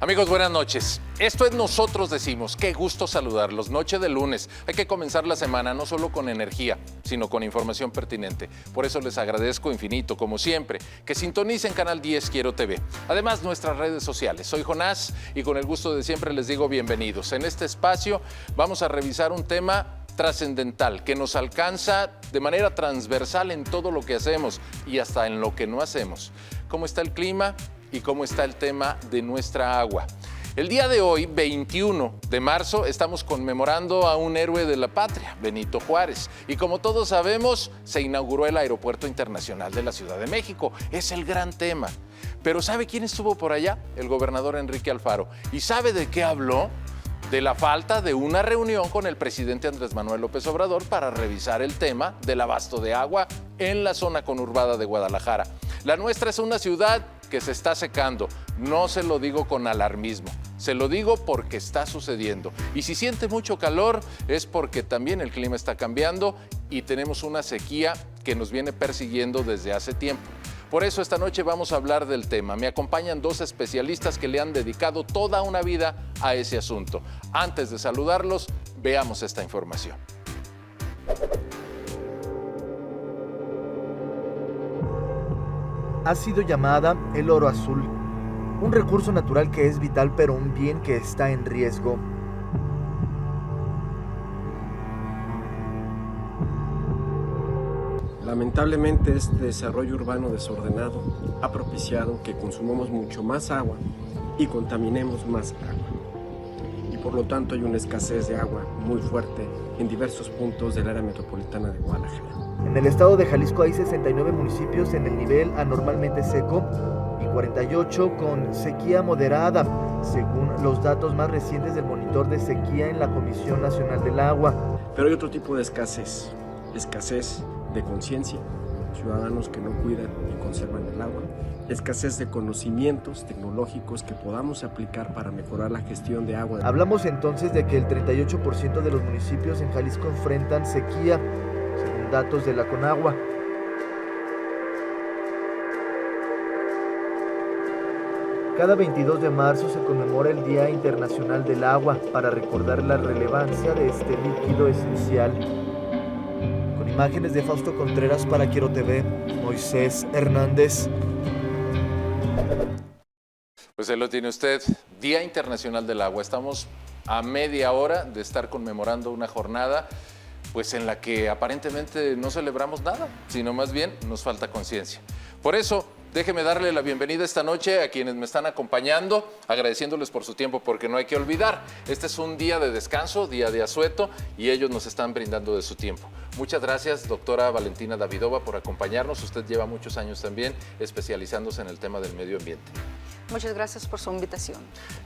Amigos, buenas noches. Esto es Nosotros Decimos. Qué gusto saludarlos. Noche de lunes. Hay que comenzar la semana no solo con energía, sino con información pertinente. Por eso les agradezco infinito, como siempre, que sintonicen Canal 10 Quiero TV. Además, nuestras redes sociales. Soy Jonás y con el gusto de siempre les digo bienvenidos. En este espacio vamos a revisar un tema trascendental que nos alcanza de manera transversal en todo lo que hacemos y hasta en lo que no hacemos. ¿Cómo está el clima? Y cómo está el tema de nuestra agua. El día de hoy, 21 de marzo, estamos conmemorando a un héroe de la patria, Benito Juárez. Y como todos sabemos, se inauguró el Aeropuerto Internacional de la Ciudad de México. Es el gran tema. Pero ¿sabe quién estuvo por allá? El gobernador Enrique Alfaro. ¿Y sabe de qué habló? De la falta de una reunión con el presidente Andrés Manuel López Obrador para revisar el tema del abasto de agua en la zona conurbada de Guadalajara. La nuestra es una ciudad que se está secando. No se lo digo con alarmismo, se lo digo porque está sucediendo. Y si siente mucho calor es porque también el clima está cambiando y tenemos una sequía que nos viene persiguiendo desde hace tiempo. Por eso esta noche vamos a hablar del tema. Me acompañan dos especialistas que le han dedicado toda una vida a ese asunto. Antes de saludarlos, veamos esta información. Ha sido llamada el oro azul, un recurso natural que es vital pero un bien que está en riesgo. Lamentablemente este desarrollo urbano desordenado ha propiciado que consumamos mucho más agua y contaminemos más agua. Y por lo tanto hay una escasez de agua muy fuerte en diversos puntos del área metropolitana de Guadalajara. En el estado de Jalisco hay 69 municipios en el nivel anormalmente seco y 48 con sequía moderada, según los datos más recientes del monitor de sequía en la Comisión Nacional del Agua. Pero hay otro tipo de escasez de conciencia, ciudadanos que no cuidan y conservan el agua, escasez de conocimientos tecnológicos que podamos aplicar para mejorar la gestión de agua. Hablamos entonces de que el 38% de los municipios en Jalisco enfrentan sequía, según datos de la Conagua. Cada 22 de marzo se conmemora el Día Internacional del Agua para recordar la relevancia de este líquido esencial. Con imágenes de Fausto Contreras para Quiero TV, Moisés Hernández. Pues ahí lo tiene usted, Día Internacional del Agua. Estamos a media hora de estar conmemorando una jornada pues en la que aparentemente no celebramos nada, sino más bien nos falta conciencia. Por eso, déjeme darle la bienvenida esta noche a quienes me están acompañando, agradeciéndoles por su tiempo, porque no hay que olvidar, este es un día de descanso, día de asueto, y ellos nos están brindando de su tiempo. Muchas gracias, doctora Valentina Davidova, por acompañarnos. Usted lleva muchos años también especializándose en el tema del medio ambiente. Muchas gracias por su invitación.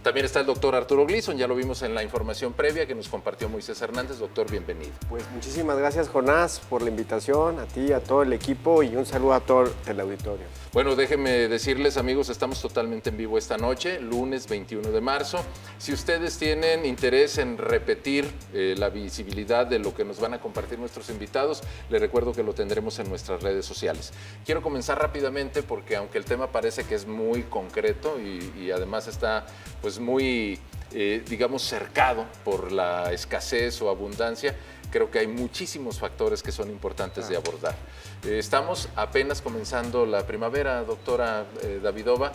También está el doctor Arturo Gleason, ya lo vimos en la información previa que nos compartió Moisés Hernández. Doctor, bienvenido. Pues muchísimas gracias, Jonás, por la invitación, a ti, a todo el equipo y un saludo a todo el auditorio. Bueno, déjenme decirles, amigos, estamos totalmente en vivo esta noche, lunes 21 de marzo. Si ustedes tienen interés en repetir la visibilidad de lo que nos van a compartir nuestros invitados, les recuerdo que lo tendremos en nuestras redes sociales. Quiero comenzar rápidamente porque aunque el tema parece que es muy concreto y además está pues muy, digamos, cercado por la escasez o abundancia, creo que hay muchísimos factores que son importantes de abordar. Estamos apenas comenzando la primavera, doctora Davidova.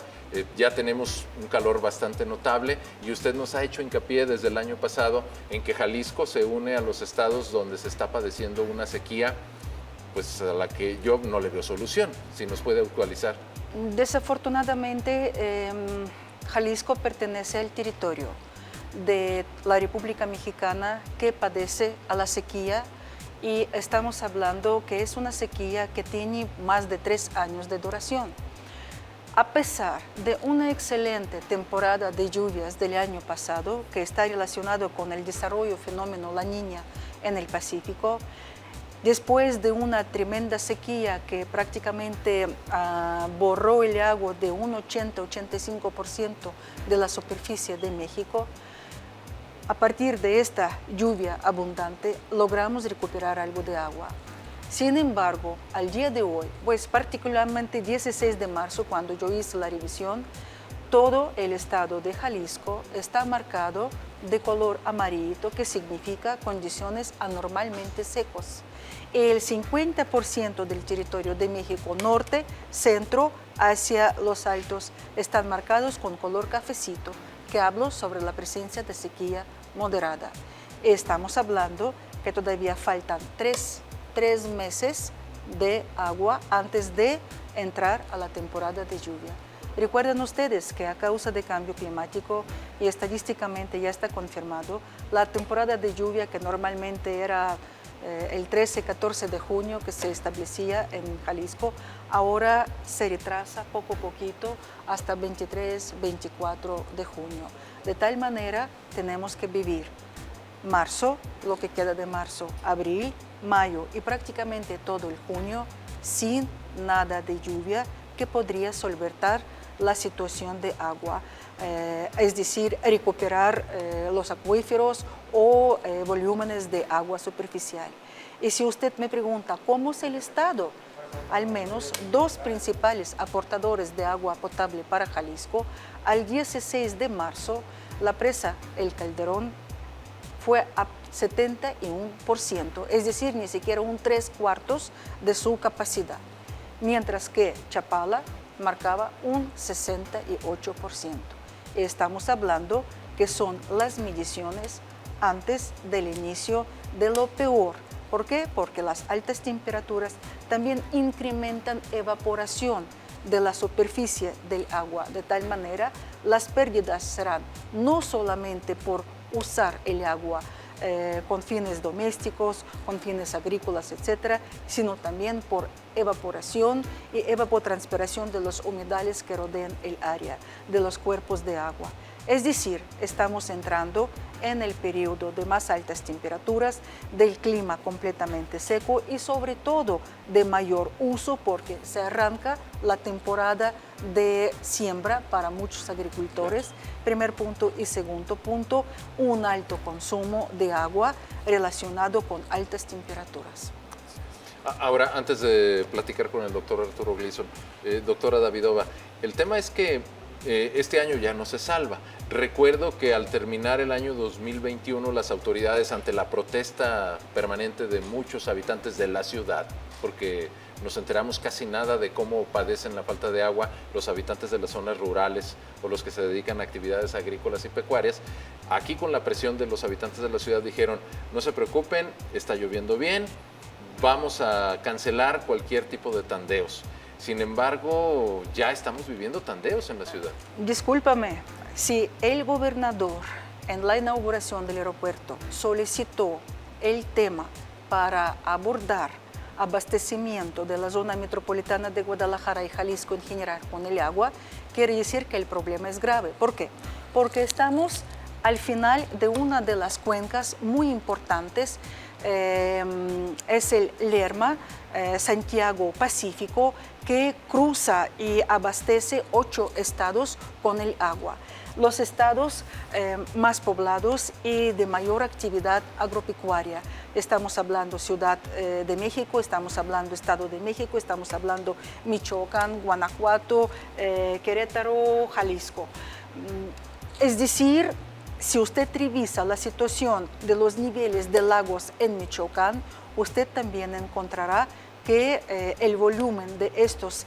Ya tenemos un calor bastante notable y usted nos ha hecho hincapié desde el año pasado en que Jalisco se une a los estados donde se está padeciendo una sequía pues a la que yo no le veo solución. Si nos puede actualizar. Desafortunadamente, Jalisco pertenece al territorio de la República Mexicana que padece a la sequía y estamos hablando que es una sequía que tiene más de 3 años de duración. A pesar de una excelente temporada de lluvias del año pasado, que está relacionado con el desarrollo fenómeno La Niña en el Pacífico, después de una tremenda sequía que prácticamente borró el agua de un 80-85% de la superficie de México, a partir de esta lluvia abundante logramos recuperar algo de agua. Sin embargo, al día de hoy, pues particularmente 16 de marzo, cuando yo hice la revisión, todo el estado de Jalisco está marcado de color amarillito, que significa condiciones anormalmente secos. El 50% del territorio de México norte, centro, hacia los altos, están marcados con color cafecito, que hablo sobre la presencia de sequía moderada. Estamos hablando que todavía faltan tres meses de agua antes de entrar a la temporada de lluvia. Recuerden ustedes que a causa del cambio climático, y estadísticamente ya está confirmado, la temporada de lluvia que normalmente era el 13-14 de junio que se establecía en Jalisco, ahora se retrasa poco a poquito hasta 23-24 de junio. De tal manera tenemos que vivir marzo, lo que queda de marzo, abril, mayo y prácticamente todo el junio sin nada de lluvia que podría solventar la situación de agua, es decir, recuperar los acuíferos o volúmenes de agua superficial. Y si usted me pregunta cómo es el estado, al menos dos principales aportadores de agua potable para Jalisco, al 16 de marzo, la presa El Calderón fue a 71%, es decir, ni siquiera un 3/4 de su capacidad, mientras que Chapala marcaba un 68%. Estamos hablando que son las mediciones antes del inicio de lo peor. ¿Por qué? Porque las altas temperaturas también incrementan evaporación de la superficie del agua, de tal manera las pérdidas serán no solamente por usar el agua con fines domésticos, con fines agrícolas, etcétera, sino también por evaporación y evapotranspiración de los humedales que rodean el área, de los cuerpos de agua. Es decir, estamos entrando en el periodo de más altas temperaturas, del clima completamente seco y sobre todo de mayor uso porque se arranca la temporada de siembra para muchos agricultores. Primer punto y segundo punto, un alto consumo de agua relacionado con altas temperaturas. Ahora, antes de platicar con el doctor Arturo Gleason, doctora Davidova, el tema es que este año ya no se salva. Recuerdo que al terminar el año 2021, las autoridades, ante la protesta permanente de muchos habitantes de la ciudad, porque nos enteramos casi nada de cómo padecen la falta de agua los habitantes de las zonas rurales o los que se dedican a actividades agrícolas y pecuarias, aquí con la presión de los habitantes de la ciudad dijeron, no se preocupen, está lloviendo bien, vamos a cancelar cualquier tipo de tandeos. Sin embargo, ya estamos viviendo tandeos en la ciudad. Discúlpame, si el gobernador en la inauguración del aeropuerto solicitó el tema para abordar abastecimiento de la zona metropolitana de Guadalajara y Jalisco en general con el agua, quiere decir que el problema es grave. ¿Por qué? Porque estamos al final de una de las cuencas muy importantes, es el Lerma, Santiago Pacífico, que cruza y abastece 8 estados con el agua. Los estados más poblados y de mayor actividad agropecuaria. Estamos hablando Ciudad de México, estamos hablando Estado de México, estamos hablando Michoacán, Guanajuato, Querétaro, Jalisco. Es decir, si usted revisa la situación de los niveles de lagos en Michoacán, usted también encontrará que el volumen de estos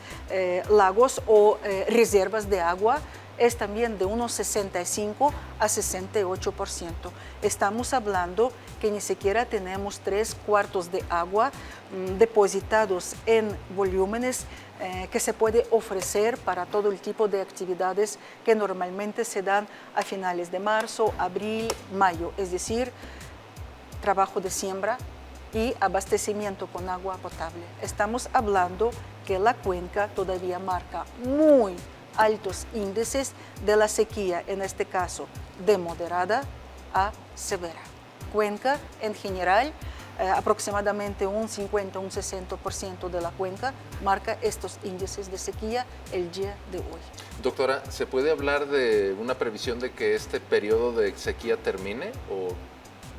lagos o reservas de agua es también de unos 65 a 68%. Estamos hablando que ni siquiera tenemos 3/4 de agua depositados en volúmenes que se puede ofrecer para todo el tipo de actividades que normalmente se dan a finales de marzo, abril, mayo, es decir, trabajo de siembra y abastecimiento con agua potable. Estamos hablando que la cuenca todavía marca muy altos índices de la sequía, en este caso de moderada a severa. Cuenca en general, aproximadamente un 50, un 60% de la cuenca marca estos índices de sequía el día de hoy. Doctora, ¿se puede hablar de una previsión de que este periodo de sequía termine o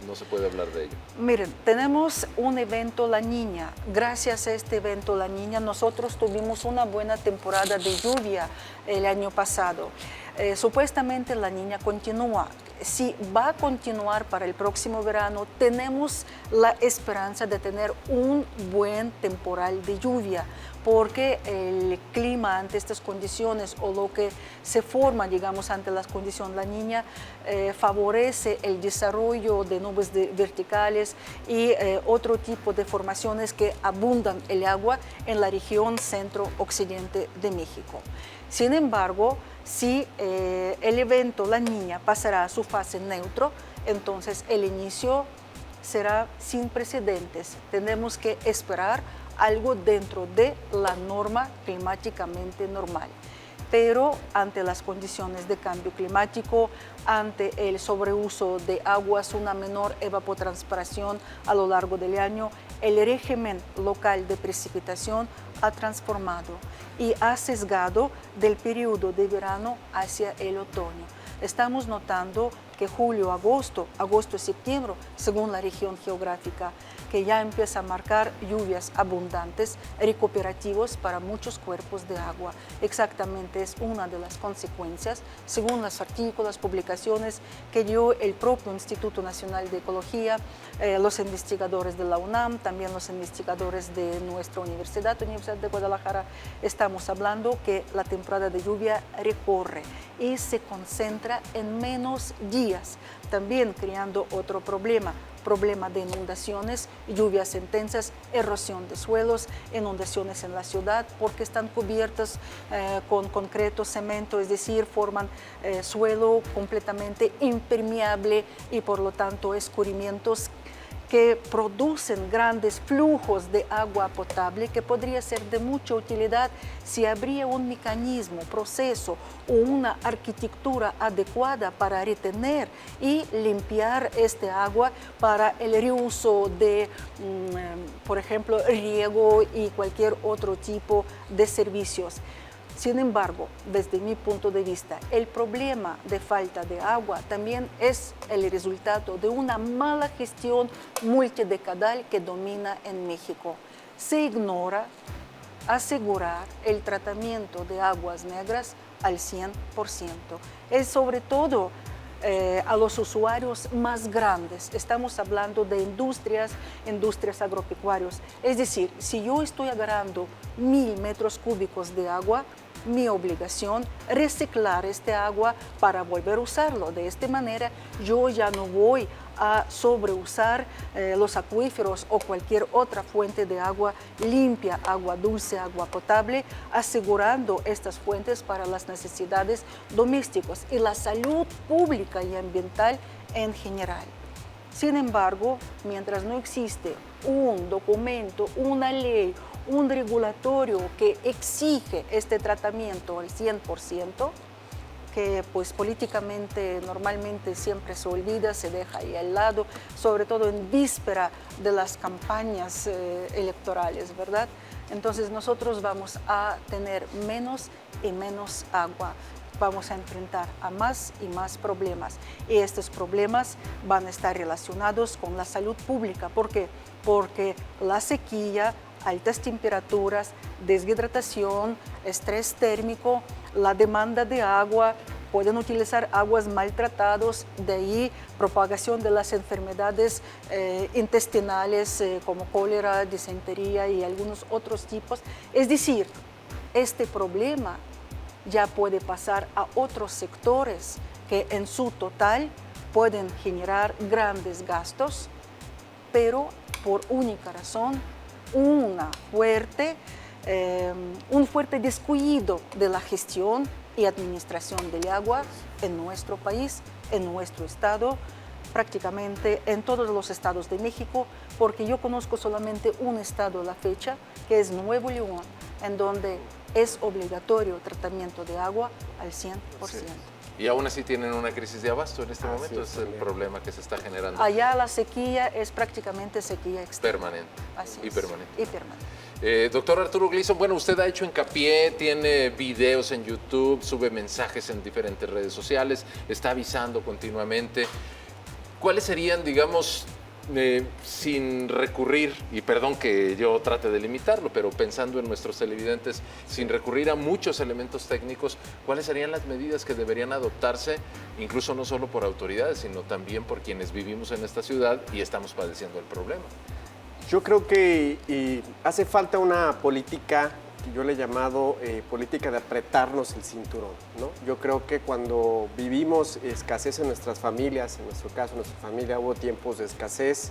no se puede hablar de ello? Miren, tenemos un evento La Niña. Gracias a este evento La Niña, nosotros tuvimos una buena temporada de lluvia el año pasado. Supuestamente La Niña continúa. Si va a continuar para el próximo verano, tenemos la esperanza de tener un buen temporal de lluvia, porque el clima ante estas condiciones o lo que se forma, digamos, ante las condiciones La Niña, favorece el desarrollo de nubes verticales y otro tipo de formaciones que abundan el agua en la región centro-occidente de México. Sin embargo, si el evento La Niña pasará a su fase neutro, entonces el inicio será sin precedentes. Tenemos que esperar algo dentro de la norma climáticamente normal. Pero ante las condiciones de cambio climático, ante el sobreuso de aguas, una menor evapotranspiración a lo largo del año, el régimen local de precipitación ha transformado y ha sesgado del periodo de verano hacia el otoño. Estamos notando que julio, agosto y septiembre, según la región geográfica, que ya empieza a marcar lluvias abundantes, recuperativos para muchos cuerpos de agua. Exactamente es una de las consecuencias, según los artículos, publicaciones que dio el propio Instituto Nacional de Ecología, los investigadores de la UNAM, también los investigadores de nuestra Universidad de Guadalajara. Estamos hablando que la temporada de lluvia recorre y se concentra en menos días, también creando otro problema de inundaciones, lluvias intensas, erosión de suelos, inundaciones en la ciudad, porque están cubiertas con concreto, cemento, es decir, forman suelo completamente impermeable y por lo tanto escurrimientos que producen grandes flujos de agua potable que podría ser de mucha utilidad si habría un mecanismo, proceso o una arquitectura adecuada para retener y limpiar este agua para el reuso de, por ejemplo, riego y cualquier otro tipo de servicios. Sin embargo, desde mi punto de vista, el problema de falta de agua también es el resultado de una mala gestión multidecadal que domina en México. Se ignora asegurar el tratamiento de aguas negras al 100%. Es sobre todo a los usuarios más grandes. Estamos hablando de industrias agropecuarias. Es decir, si yo estoy agarrando 1000 metros cúbicos de agua, mi obligación reciclar este agua para volver a usarlo. De esta manera yo ya no voy a sobreusar los acuíferos o cualquier otra fuente de agua limpia, agua dulce, agua potable, asegurando estas fuentes para las necesidades domésticas y la salud pública y ambiental en general. Sin embargo, mientras no existe un documento, una ley, un regulatorio que exige este tratamiento al 100%, que pues políticamente normalmente siempre se olvida, se deja ahí al lado, sobre todo en víspera de las campañas electorales, ¿verdad? Entonces nosotros vamos a tener menos y menos agua. Vamos a enfrentar a más y más problemas y estos problemas van a estar relacionados con la salud pública. ¿Por qué? Porque la sequía, altas temperaturas, deshidratación, estrés térmico, la demanda de agua, pueden utilizar aguas maltratadas, de ahí propagación de las enfermedades intestinales como cólera, disentería y algunos otros tipos. Es decir, este problema ya puede pasar a otros sectores que en su total pueden generar grandes gastos, pero por única razón, un fuerte descuido de la gestión y administración del agua en nuestro país, en nuestro estado, prácticamente en todos los estados de México, porque yo conozco solamente un estado a la fecha, que es Nuevo León, en donde es obligatorio tratamiento de agua al 100%. Sí. Y aún así tienen una crisis de abasto en este momento, es el problema que se está generando. Allá la sequía es prácticamente sequía extrema. Permanente. Así y es. permanente. Y permanente. Doctor Arturo Gleason, bueno, usted ha hecho hincapié, tiene videos en YouTube, sube mensajes en diferentes redes sociales, está avisando continuamente. ¿cuáles serían, digamos, sin recurrir, y perdón que yo trate de limitarlo, pero pensando en nuestros televidentes, sin recurrir a muchos elementos técnicos, ¿cuáles serían las medidas que deberían adoptarse, incluso no solo por autoridades, sino también por quienes vivimos en esta ciudad y estamos padeciendo el problema? Yo creo que hace falta una política que yo le he llamado política de apretarnos el cinturón, ¿no? Yo creo que cuando vivimos escasez en nuestras familias, en nuestro caso, en nuestra familia hubo tiempos de escasez,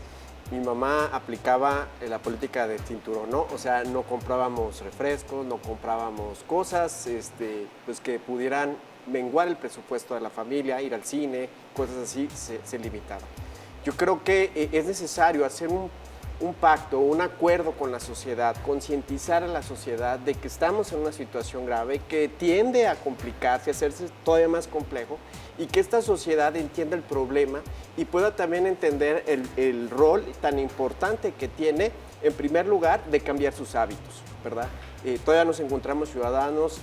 mi mamá aplicaba la política del cinturón, ¿no? O sea, no comprábamos refrescos, no comprábamos cosas pues que pudieran menguar el presupuesto de la familia, ir al cine, cosas así, se limitaba. Yo creo que es necesario hacer un pacto, un acuerdo con la sociedad, concientizar a la sociedad de que estamos en una situación grave que tiende a complicarse, a hacerse todavía más complejo, y que esta sociedad entienda el problema y pueda también entender el rol tan importante que tiene, en primer lugar, de cambiar sus hábitos, ¿verdad? Todavía nos encontramos ciudadanos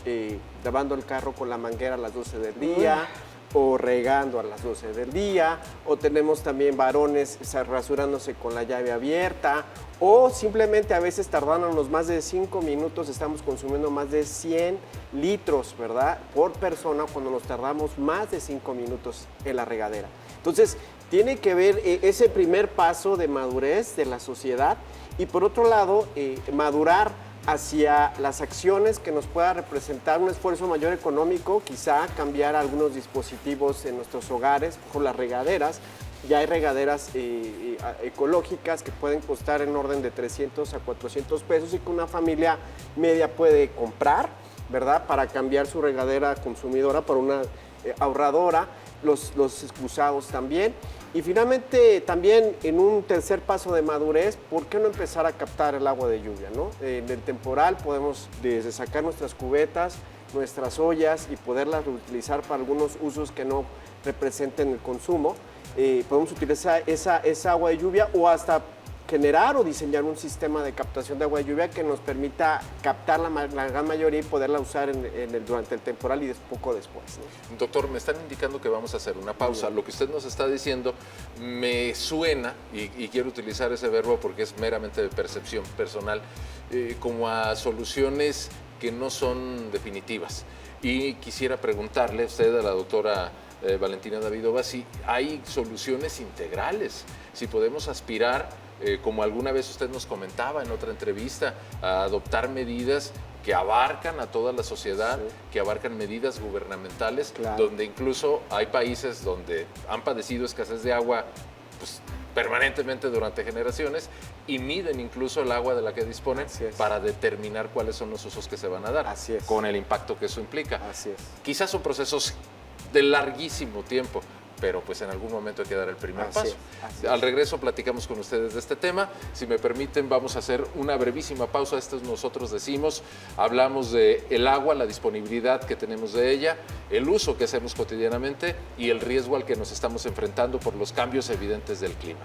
lavando el carro con la manguera a las 12 del día, o regando a las 12 del día, o tenemos también varones rasurándose con la llave abierta, o simplemente a veces tardándonos más de 5 minutos, estamos consumiendo más de 100 litros, ¿verdad?, por persona, cuando nos tardamos más de 5 minutos en la regadera. Entonces, tiene que ver ese primer paso de madurez de la sociedad y, por otro lado, madurar hacia las acciones que nos pueda representar un esfuerzo mayor económico, quizá cambiar algunos dispositivos en nuestros hogares, por las regaderas. Ya hay regaderas ecológicas que pueden costar en orden de 300 a 400 pesos y que una familia media puede comprar, ¿verdad?, para cambiar su regadera consumidora por una ahorradora, los excusados también. Y finalmente, también en un tercer paso de madurez, ¿por qué no empezar a captar el agua de lluvia, ¿no? En el temporal podemos desde sacar nuestras cubetas, nuestras ollas y poderlas reutilizar para algunos usos que no representen el consumo. Podemos utilizar esa agua de lluvia o hasta generar o diseñar un sistema de captación de agua de lluvia que nos permita captar la gran mayoría y poderla usar durante el temporal y poco después, ¿no? Doctor, me están indicando que vamos a hacer una pausa. Lo que usted nos está diciendo me suena, y quiero utilizar ese verbo porque es meramente de percepción personal, como a soluciones que no son definitivas. Y quisiera preguntarle a usted, a la doctora Valentina Davidova, si hay soluciones integrales, si podemos aspirar, como alguna vez usted nos comentaba en otra entrevista, a adoptar medidas que abarcan a toda la sociedad, sí, que abarcan medidas gubernamentales, claro, donde incluso hay países donde han padecido escasez de agua pues, permanentemente durante generaciones y miden incluso el agua de la que disponen para determinar cuáles son los usos que se van a dar, con el impacto que eso implica. Así es. Quizás son procesos de larguísimo tiempo, pero pues en algún momento hay que dar el primer paso. Al regreso platicamos con ustedes de este tema. Si me permiten, vamos a hacer una brevísima pausa. Esto es Nosotros Decimos. Hablamos de el agua, la disponibilidad que tenemos de ella, el uso que hacemos cotidianamente y el riesgo al que nos estamos enfrentando por los cambios evidentes del clima.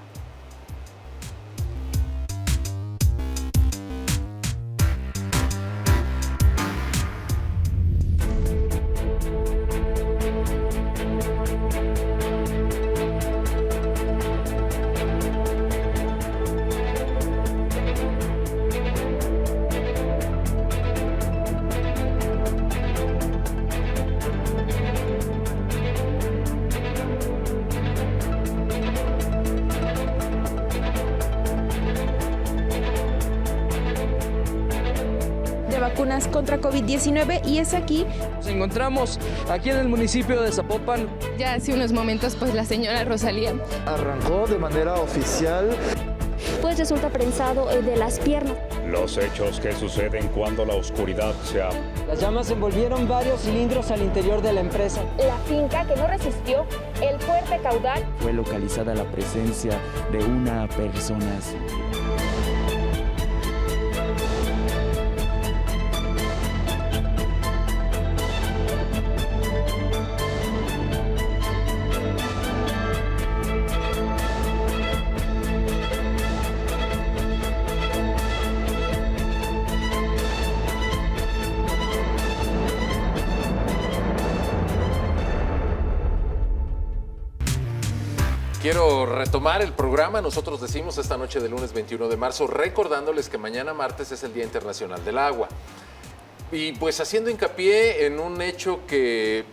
Vacunas contra COVID-19 y es aquí. Nos encontramos aquí en el municipio de Zapopan. Ya hace unos momentos pues la señora Rosalía arrancó de manera oficial. Pues resulta prensado de las piernas. Los hechos que suceden cuando la oscuridad se abre. Las llamas envolvieron varios cilindros al interior de la empresa. La finca que no resistió el fuerte caudal. Fue localizada la presencia de una persona. Quiero retomar el programa. Nosotros decimos esta noche del lunes 21 de marzo, recordándoles que mañana martes es el Día Internacional del Agua. Y pues haciendo hincapié en un hecho que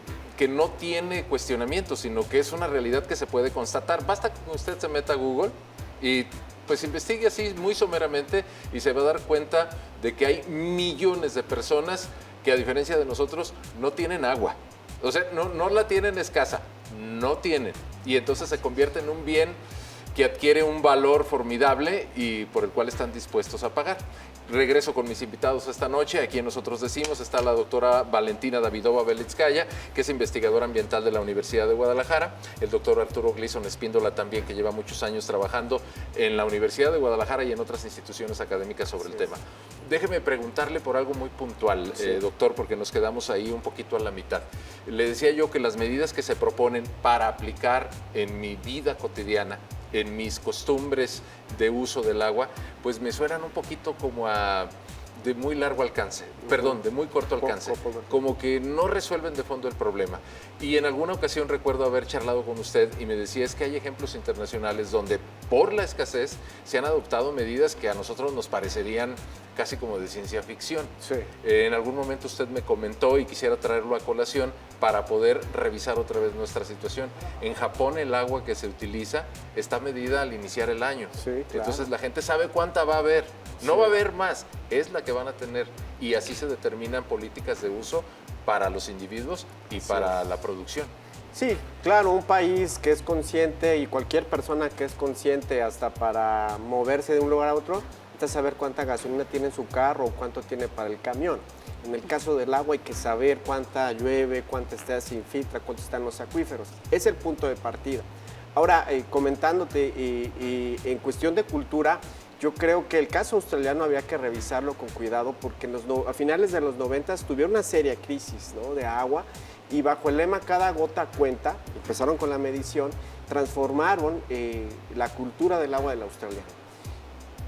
no tiene cuestionamiento, sino que es una realidad que se puede constatar. Basta que usted se meta a Google y pues investigue así muy someramente y se va a dar cuenta de que hay millones de personas que, a diferencia de nosotros, no tienen agua. O sea, no la tienen escasa, no tienen. Y entonces se convierte en un bien que adquiere un valor formidable y por el cual están dispuestos a pagar. Regreso con mis invitados esta noche. Aquí en Nosotros Decimos está la doctora Valentina Davidova Belitskaya, que es investigadora ambiental de la Universidad de Guadalajara, el doctor Arturo Gleason Espíndola también, que lleva muchos años trabajando en la Universidad de Guadalajara y en otras instituciones académicas sobre el tema. Déjeme preguntarle por algo muy puntual, doctor, porque nos quedamos ahí un poquito a la mitad. Le decía yo que las medidas que se proponen para aplicar en mi vida cotidiana, en mis costumbres de uso del agua, pues me suenan un poquito como de muy largo alcance, perdón, de muy corto alcance, como que no resuelven de fondo el problema. Y en alguna ocasión recuerdo haber charlado con usted y me decía, es que hay ejemplos internacionales donde por la escasez se han adoptado medidas que a nosotros nos parecerían casi como de ciencia ficción. Sí. En algún momento usted me comentó y quisiera traerlo a colación para poder revisar otra vez nuestra situación. En Japón el agua que se utiliza está medida al iniciar el año. Sí, claro. Entonces la gente sabe cuánta va a haber. No va a haber más, es la que van a tener. Y así se determinan políticas de uso para los individuos y para la producción. Sí, claro, un país que es consciente y cualquier persona que es consciente hasta para moverse de un lugar a otro, necesita saber cuánta gasolina tiene en su carro o cuánto tiene para el camión. En el caso del agua hay que saber cuánta llueve, cuánta está sin filtra, cuánto están los acuíferos. Es el punto de partida. Ahora, comentándote, en cuestión de cultura, yo creo que el caso australiano había que revisarlo con cuidado porque a finales de los 90 tuvieron una seria crisis, ¿no?, de agua y bajo el lema cada gota cuenta, empezaron con la medición, transformaron la cultura del agua del australiano.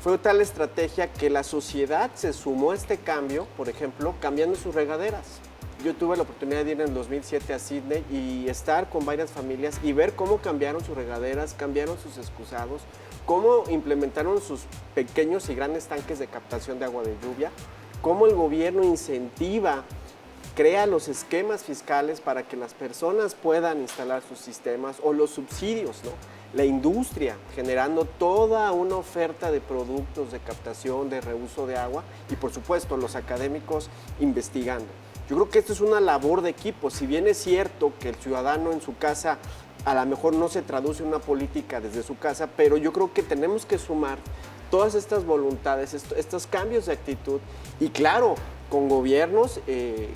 Fue tal estrategia que la sociedad se sumó a este cambio, por ejemplo, cambiando sus regaderas. Yo tuve la oportunidad de ir en el 2007 a Sydney y estar con varias familias y ver cómo cambiaron sus regaderas, cambiaron sus excusados, cómo implementaron sus pequeños y grandes tanques de captación de agua de lluvia, cómo el gobierno incentiva, crea los esquemas fiscales para que las personas puedan instalar sus sistemas o los subsidios, ¿no? La industria generando toda una oferta de productos de captación, de reuso de agua y por supuesto los académicos investigando. Yo creo que esto es una labor de equipo, si bien es cierto que el ciudadano en su casa a lo mejor no se traduce en una política desde su casa, pero yo creo que tenemos que sumar todas estas voluntades, estos cambios de actitud y claro, con gobiernos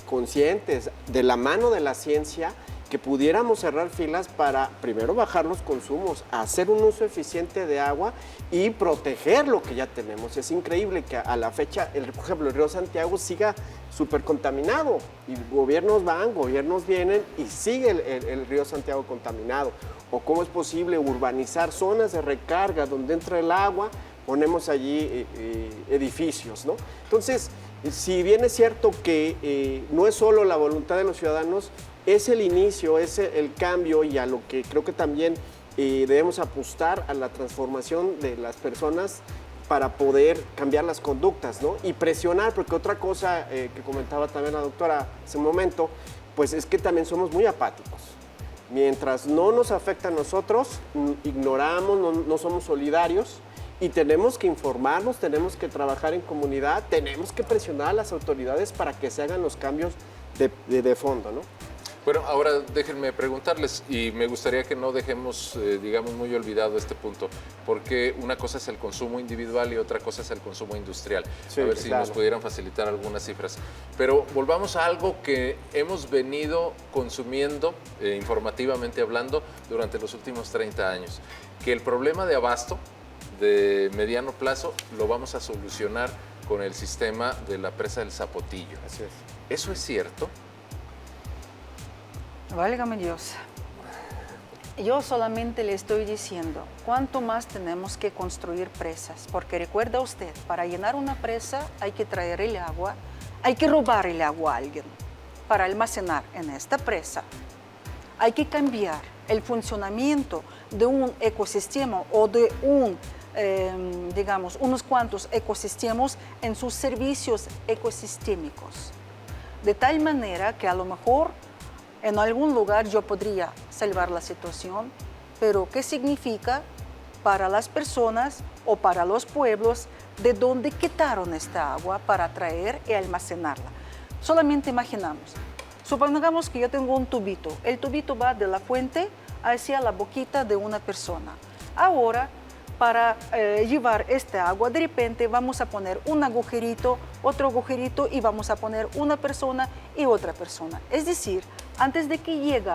conscientes, de la mano de la ciencia, que pudiéramos cerrar filas para primero bajar los consumos, hacer un uso eficiente de agua y proteger lo que ya tenemos. Es increíble que a la fecha, por ejemplo, el río Santiago siga súper contaminado y gobiernos van, gobiernos vienen y sigue el río Santiago contaminado. O cómo es posible urbanizar zonas de recarga donde entra el agua, ponemos allí edificios, ¿no? Entonces, si bien es cierto que no es solo la voluntad de los ciudadanos, es el inicio, es el cambio y a lo que creo que también debemos apostar a la transformación de las personas para poder cambiar las conductas, ¿no? Y presionar, porque otra cosa que comentaba también la doctora hace un momento, pues es que también somos muy apáticos. Mientras no nos afecta a nosotros, ignoramos, no somos solidarios y tenemos que informarnos, tenemos que trabajar en comunidad, tenemos que presionar a las autoridades para que se hagan los cambios de fondo, ¿no? Bueno, ahora déjenme preguntarles, y me gustaría que no dejemos, digamos, muy olvidado este punto, porque una cosa es el consumo individual y otra cosa es el consumo industrial. Sí, a ver si nos pudieran facilitar algunas cifras. Pero volvamos a algo que hemos venido consumiendo, informativamente hablando, durante los últimos 30 años, que el problema de abasto de mediano plazo lo vamos a solucionar con el sistema de la presa del Zapotillo. Así es. ¿Eso es cierto? Válgame Dios. Yo solamente le estoy diciendo cuánto más tenemos que construir presas, porque recuerda usted, para llenar una presa hay que traer el agua, hay que robar el agua a alguien para almacenar en esta presa. Hay que cambiar el funcionamiento de un ecosistema o de digamos, unos cuantos ecosistemas en sus servicios ecosistémicos. De tal manera que a lo mejor en algún lugar yo podría salvar la situación, pero ¿qué significa para las personas o para los pueblos de donde quitaron esta agua para traer y almacenarla? Solamente imaginamos, supongamos que yo tengo un tubito, el tubito va de la fuente hacia la boquita de una persona. Ahora, para llevar esta agua, de repente vamos a poner un agujerito, otro agujerito y vamos a poner una persona y otra persona. Es decir, antes de que llegue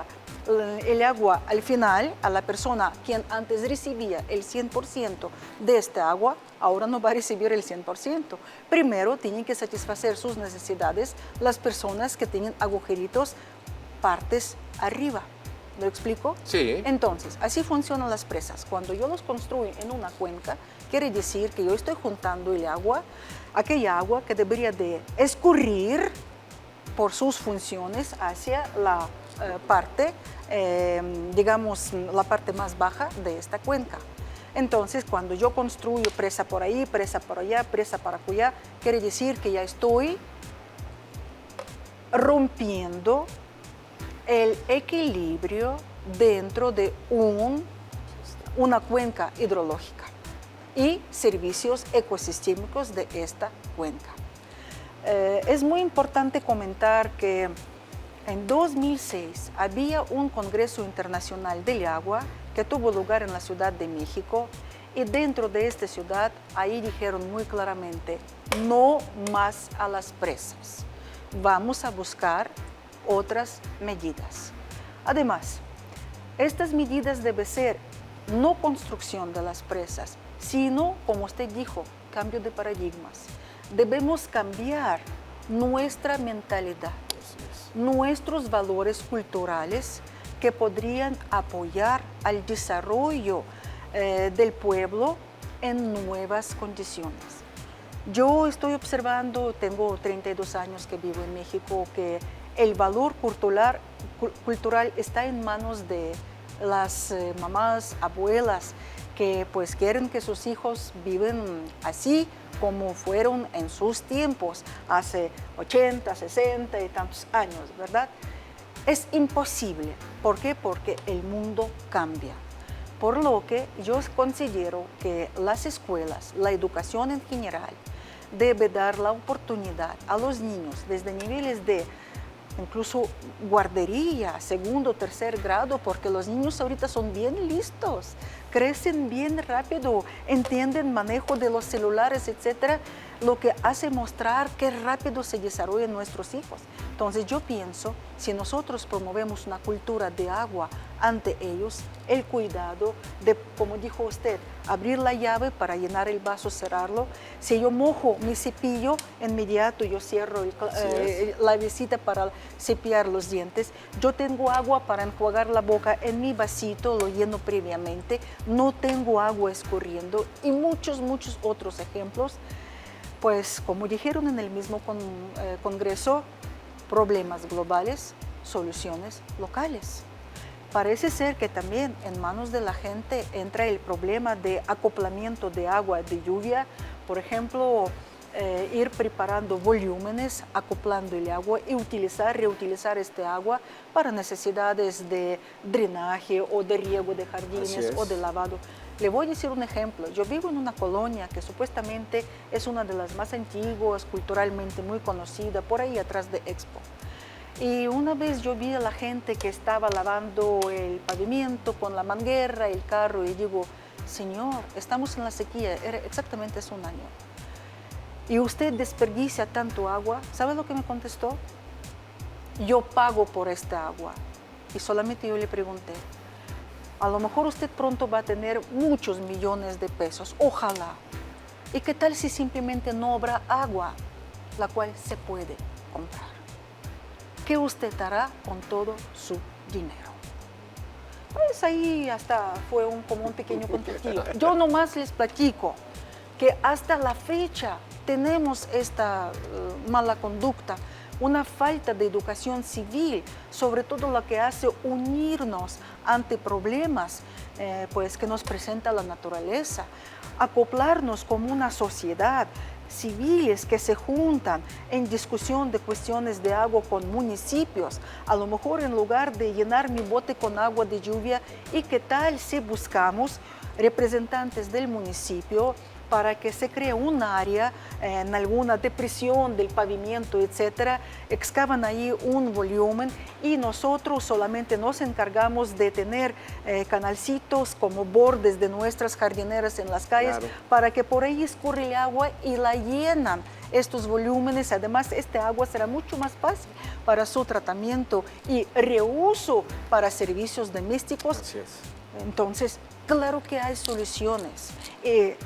el agua al final, a la persona quien antes recibía el 100% de esta agua, ahora no va a recibir el 100%. Primero tienen que satisfacer sus necesidades las personas que tienen agujeritos partes arriba. ¿Lo explico? Sí. Entonces, así funcionan las presas. Cuando yo los construyo en una cuenca, quiere decir que yo estoy juntando el agua, aquella agua que debería de escurrir por sus funciones hacia la parte, digamos, la parte más baja de esta cuenca. Entonces, cuando yo construyo presa por ahí, presa por allá, presa para acullá, quiere decir que ya estoy rompiendo el equilibrio dentro de una cuenca hidrológica y servicios ecosistémicos de esta cuenca. Es muy importante comentar que en 2006 había un Congreso Internacional del Agua que tuvo lugar en la Ciudad de México y dentro de esta ciudad ahí dijeron muy claramente, no más a las presas, vamos a buscar otras medidas. Además, estas medidas deben ser no construcción de las presas, sino, como usted dijo, cambio de paradigmas. Debemos cambiar nuestra mentalidad, nuestros valores culturales que podrían apoyar al desarrollo del pueblo en nuevas condiciones. Yo estoy observando, tengo 32 años que vivo en México, que el valor cultural está en manos de las mamás, abuelas, que pues quieren que sus hijos viven así como fueron en sus tiempos, hace 80, 60 y tantos años, ¿verdad? Es imposible. ¿Por qué? Porque el mundo cambia. Por lo que yo considero que las escuelas, la educación en general, debe dar la oportunidad a los niños desde niveles de incluso guardería, segundo, tercer grado, porque los niños ahorita son bien listos, crecen bien rápido, entienden manejo de los celulares, etcétera, lo que hace mostrar qué rápido se desarrollan nuestros hijos. Entonces yo pienso, si nosotros promovemos una cultura de agua ante ellos, el cuidado de, como dijo usted, abrir la llave para llenar el vaso, cerrarlo. Si yo mojo mi cepillo, inmediato yo cierro la visita para cepillar los dientes. Yo tengo agua para enjuagar la boca en mi vasito, lo lleno previamente. No tengo agua escurriendo y muchos otros ejemplos. Pues como dijeron en el mismo congreso, problemas globales, soluciones locales. Parece ser que también en manos de la gente entra el problema de acoplamiento de agua de lluvia, por ejemplo, ir preparando volúmenes, acoplando el agua y reutilizar este agua para necesidades de drenaje o de riego de jardines o de lavado. Le voy a decir un ejemplo. Yo vivo en una colonia que supuestamente es una de las más antiguas, culturalmente muy conocida, por ahí atrás de Expo. Y una vez yo vi a la gente que estaba lavando el pavimento con la manguera, el carro, y digo, señor, estamos en la sequía, exactamente hace un año. Y usted desperdicia tanto agua. ¿Sabe lo que me contestó? Yo pago por esta agua. Y solamente yo le pregunté, a lo mejor usted pronto va a tener muchos millones de pesos, ojalá. ¿Y qué tal si simplemente no habrá agua, la cual se puede comprar? ¿Qué usted hará con todo su dinero? Pues ahí hasta fue como un pequeño conflictillo. Yo nomás les platico que hasta la fecha tenemos esta mala conducta. una falta de educación civil, sobre todo lo que hace unirnos ante problemas pues, que nos presenta la naturaleza, acoplarnos como una sociedad, civiles que se juntan en discusión de cuestiones de agua con municipios, a lo mejor en lugar de llenar mi bote con agua de lluvia, ¿y qué tal si buscamos representantes del municipio para que se cree un área en alguna depresión del pavimento, etcétera, excavan ahí un volumen y nosotros solamente nos encargamos de tener canalcitos como bordes de nuestras jardineras en las calles, claro, para que por ahí escurre el agua y la llenan estos volúmenes. Además, este agua será mucho más fácil para su tratamiento y reuso para servicios domésticos. Así es. Entonces, claro que hay soluciones,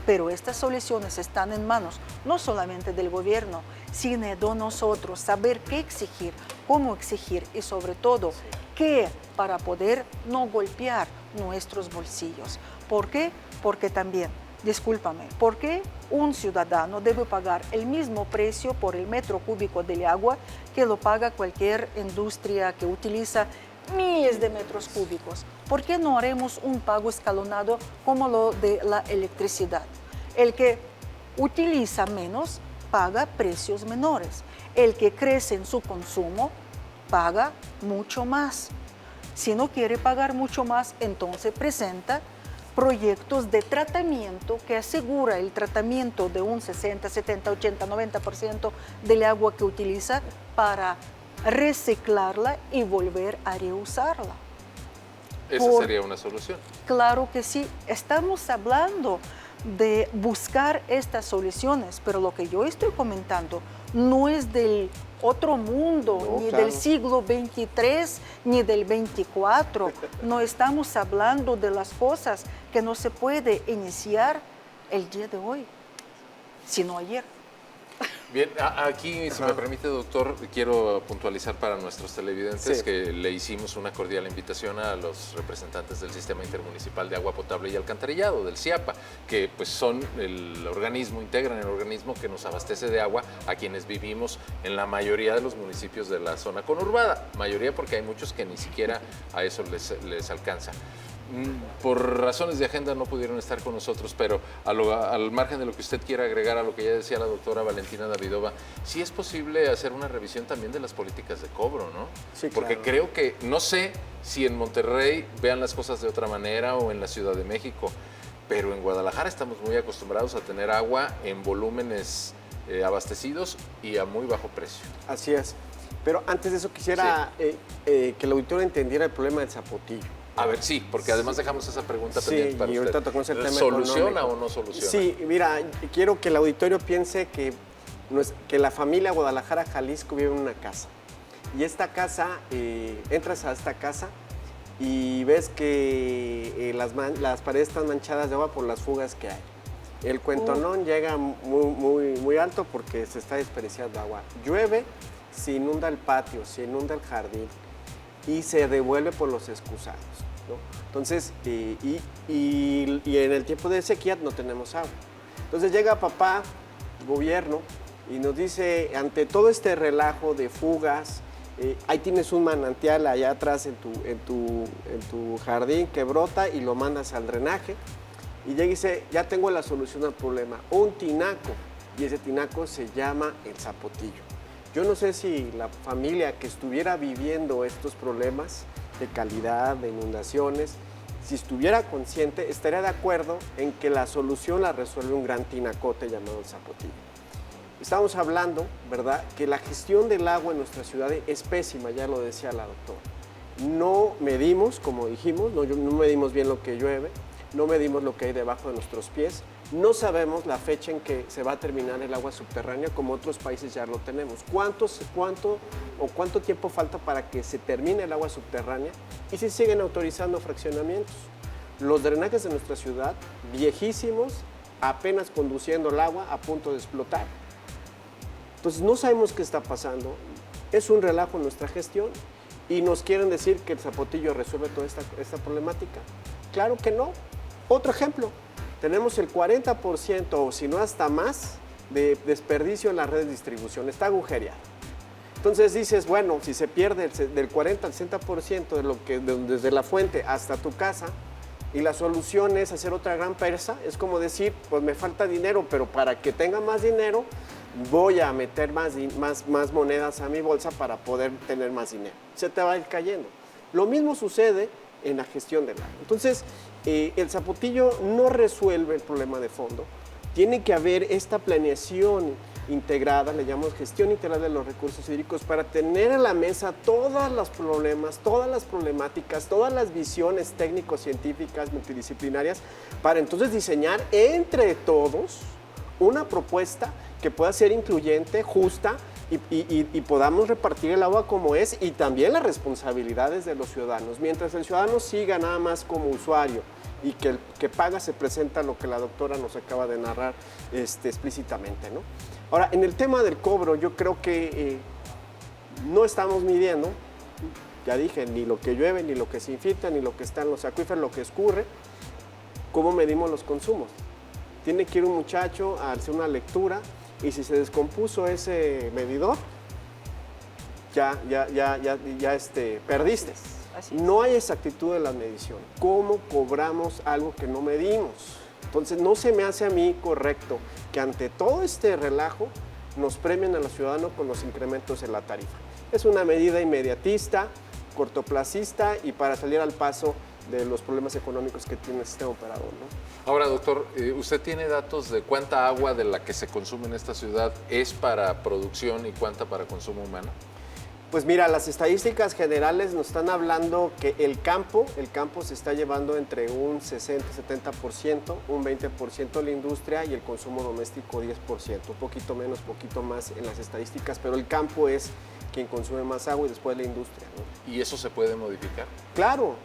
pero estas soluciones están en manos no solamente del gobierno, sino de nosotros, saber qué exigir, cómo exigir y sobre todo, qué para poder no golpear nuestros bolsillos. ¿Por qué? Porque también, discúlpame, ¿por qué un ciudadano debe pagar el mismo precio por el metro cúbico del agua que lo paga cualquier industria que utiliza miles de metros cúbicos? ¿Por qué no haremos un pago escalonado como lo de la electricidad? El que utiliza menos paga precios menores. El que crece en su consumo paga mucho más. Si no quiere pagar mucho más, entonces presenta proyectos de tratamiento que asegura el tratamiento de un 60, 70, 80, 90% del agua que utiliza para reciclarla y volver a reusarla. Esa sería una solución. Claro que sí, estamos hablando de buscar estas soluciones, pero lo que yo estoy comentando no es del otro mundo, no, ni claro, del siglo XXIII, ni del XXIV. No estamos hablando de las cosas que no se puede iniciar el día de hoy, sino ayer. Bien, aquí, si me permite, doctor, quiero puntualizar para nuestros televidentes, sí, que le hicimos una cordial invitación a los representantes del Sistema Intermunicipal de Agua Potable y Alcantarillado, del CIAPA, que pues son el organismo, integran el organismo que nos abastece de agua a quienes vivimos en la mayoría de los municipios de la zona conurbada. Mayoría porque hay muchos que ni siquiera a eso les alcanza. Por razones de agenda no pudieron estar con nosotros, pero al margen de lo que usted quiera agregar a lo que ya decía la doctora Valentina Davidova, sí es posible hacer una revisión también de las políticas de cobro, ¿no? Sí, porque claro, creo que, no sé si en Monterrey vean las cosas de otra manera o en la Ciudad de México, pero en Guadalajara estamos muy acostumbrados a tener agua en volúmenes abastecidos y a muy bajo precio. Así es, pero antes de eso quisiera que el auditorio entendiera el problema del zapotillo. A ver, sí, porque además dejamos esa pregunta pendiente para y ahorita tocamos el tema ¿soluciona económico o no soluciona? Sí, mira, quiero que el auditorio piense que la familia Guadalajara, Jalisco vive en una casa. Y esta casa, entras a esta casa y ves que las paredes están manchadas de agua por las fugas que hay. El cuentonón llega muy alto porque se está desperdiciando agua. Llueve, se inunda el patio, se inunda el jardín y se devuelve por los excusados, ¿no? Entonces, y en el tiempo de sequía no tenemos agua. Entonces llega papá, gobierno, y nos dice, ante todo este relajo de fugas, ahí tienes un manantial allá atrás en tu jardín que brota y lo mandas al drenaje. Y llega y dice, ya tengo la solución al problema, un tinaco, y ese tinaco se llama el zapotillo. Yo no sé si la familia que estuviera viviendo estos problemas de calidad, de inundaciones, si estuviera consciente, estaría de acuerdo en que la solución la resuelve un gran tinacote llamado el zapotillo. Estamos hablando, ¿verdad?, que la gestión del agua en nuestra ciudad es pésima, ya lo decía la doctora. No medimos, como dijimos, no medimos bien lo que llueve, no medimos lo que hay debajo de nuestros pies, no sabemos la fecha en que se va a terminar el agua subterránea, como otros países ya lo tenemos. ¿Cuánto tiempo falta para que se termine el agua subterránea? Y si siguen autorizando fraccionamientos. Los drenajes de nuestra ciudad, viejísimos, apenas conduciendo el agua a punto de explotar. Entonces no sabemos qué está pasando. Es un relajo en nuestra gestión y nos quieren decir que el zapotillo resuelve toda esta problemática. Claro que no. Otro ejemplo. Tenemos el 40% o si no hasta más de desperdicio en la red de distribución, está agujereado. Entonces dices, bueno, si se pierde del 40 al 60% de lo que desde la fuente hasta tu casa, y la solución es hacer otra gran presa, es como decir, pues me falta dinero, pero para que tenga más dinero, voy a meter más monedas a mi bolsa para poder tener más dinero. Se te va a ir cayendo. Lo mismo sucede en la gestión del agua. Entonces, el Zapotillo no resuelve el problema de fondo. Tiene que haber esta planeación integrada, le llamamos gestión integral de los recursos hídricos, para tener en la mesa todos los problemas, todas las problemáticas, todas las visiones técnico-científicas multidisciplinarias, para entonces diseñar entre todos una propuesta que pueda ser incluyente, justa, y podamos repartir el agua como es, y también las responsabilidades de los ciudadanos. Mientras el ciudadano siga nada más como usuario y que el que paga se presenta lo que la doctora nos acaba de narrar explícitamente, ¿no? Ahora, en el tema del cobro, yo creo que no estamos midiendo, ya dije, ni lo que llueve, ni lo que se infiltra, ni lo que está en los acuíferos, lo que escurre. ¿Cómo medimos los consumos? Tiene que ir un muchacho a hacer una lectura, y si se descompuso ese medidor, ya perdiste. No hay exactitud en la medición. ¿Cómo cobramos algo que no medimos? Entonces, no se me hace a mí correcto que ante todo este relajo nos premien a los ciudadanos con los incrementos en la tarifa. Es una medida inmediatista, cortoplacista y para salir al paso de los problemas económicos que tiene el sistema operador, ¿no? Ahora, doctor, ¿usted tiene datos de cuánta agua de la que se consume en esta ciudad es para producción y cuánta para consumo humano? Pues mira, las estadísticas generales nos están hablando que el campo se está llevando entre un 60-70%, un 20% la industria y el consumo doméstico 10%, un poquito menos, poquito más en las estadísticas, pero el campo es quien consume más agua y después la industria, ¿no? ¿Y eso se puede modificar? Claro,